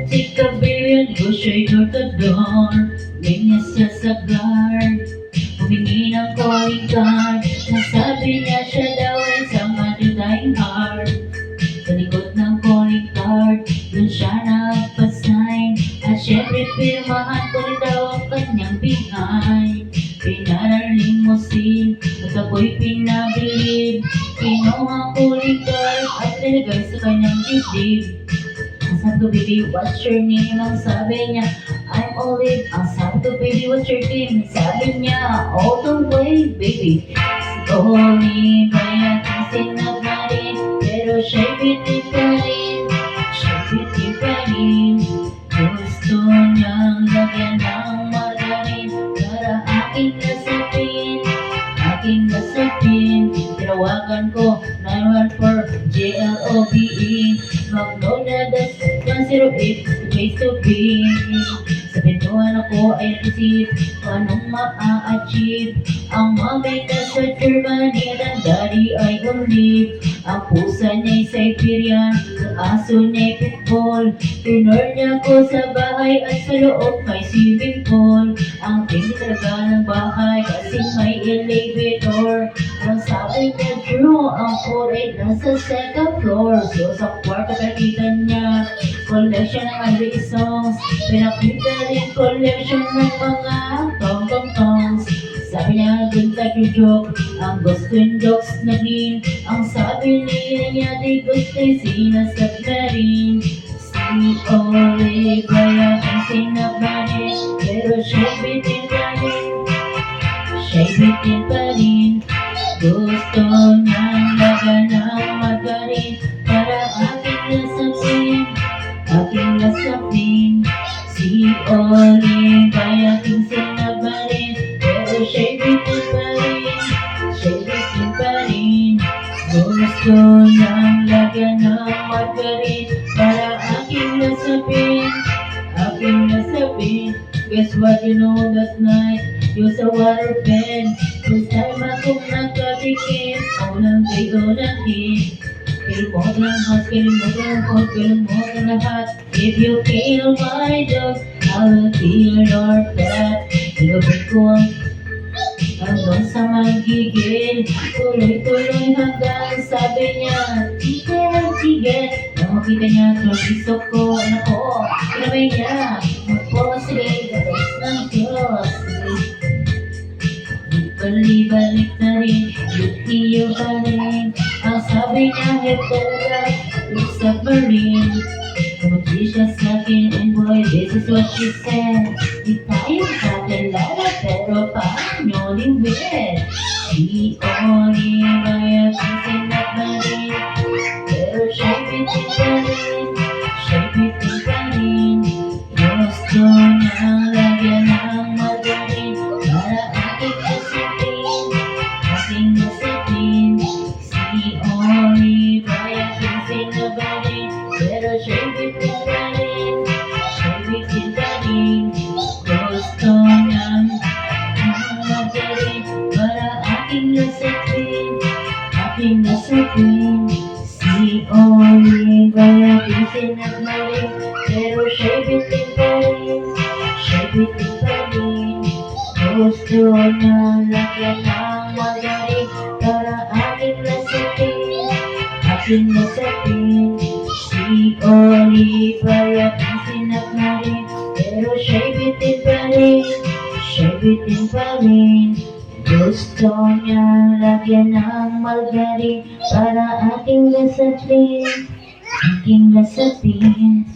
Tika baby, negosyay door to door. Linya siya sa guard. Humingi ng calling card. Nasabi niya siya daw ay sa madudaying heart. Sa likod ng calling card, dun siya nagpasign. At syempre pirmahan ko rin daw ang kanyang behind. Pinaral limousine, at ako'y pinabilib. Kinuha ko rin card at nilagay sa kanyang dibdib. Ang sabi ko, baby, what's your name? Ang sabi niya, I'm Olive. Ang sabi ko, baby, what's your name? Sabi niya, all the way, baby. Si Olive ay aking sinagarin, pero siya'y bitin pa rin. Siya'y bitin pa rin. Gusto niyang lagyan ng margarin para aking nasapin. Aking nasapin. Tinawagan ko 914 JLOBE. Magnolia das 108 face to face. Sa pintuan ako ay receive kung anong ma-a-achieve. Ang mommy na sa Germany at ang daddy ay Olive. Ang pusa niya'y Siberian, ang aso niya'y pitbull. Tinor niya ko sa bahay at sa loob may swimming pool. Ang tingin talaga ng bahay kasi may elevator. Ang sabi niya true, ang floor ay nasa second floor. So sa kwarto nakita niya collection ng Andre songs. Pinakita rin collection ng mga tong-tong-tongs. Sabi niya dun tag-joke, ang gusto yung jokes na green. Ang sabi niya di gusto yung sinasap na rin. Si Olive ay aking sinabarin, pero siya'y bitin pa rin. Siya'y bitin pa rin. Gusto niyang lagan ng margarin para aking nasapin. Aking nasapin. Si Olive ay aking sinabarin, pero siya'y bitin pa rin. Siya'y bitin pa rin. Gusto niyang lagyan ng margarin para aking nasapin. Aking nasapin. Guess what, you know that night use a water pen. First time akong nakatikim, unang kay unang hit. Kill mo ng hot, kill mo ng hot, kill mo ng lahat. If you kill my dog, I will kill your pet. Ilubog ko hanggang sa magigil. Tuloy-tuloy hanggang sabi niya, tigil, tigil. Nang makita niya itong isok ko, anak ko, kinabay niya. Magposilig, the best ng Diyos. Balik-balik na rin, iyo pa rin. Ang sabi niya, heto na, submarine. Kumati siya sa'kin, and boy, this is what she said. Di tayo kakilala, pero paano liwet? Si Olive ay aking sinagmarin, pero siya'y bitin pa rin. Siya'y bitin pa rin. Gusto niyang lagyan ng margarin para aking nasapin. Aking nasapin. Si Olive ay aking sinabarin, pero siya'y bitin pa rin. Siya'y bitin pa rin. Gusto niyang margarin para aking nasapin. Aking nasapin. Si Olive ay aking sinagmarin, pero siya'y bitin pa rin. Siya'y bitin pa rin. Gusto niyang lagyan ng margarin para aking nasapin. Aking nasapin. Si Olive ay aking sinagmarin, pero siya'y bitin pa rin. Siya'y bitin pa rin. Gusto niyang lagyan ng margarin para aking nasapin. Aking nasapin.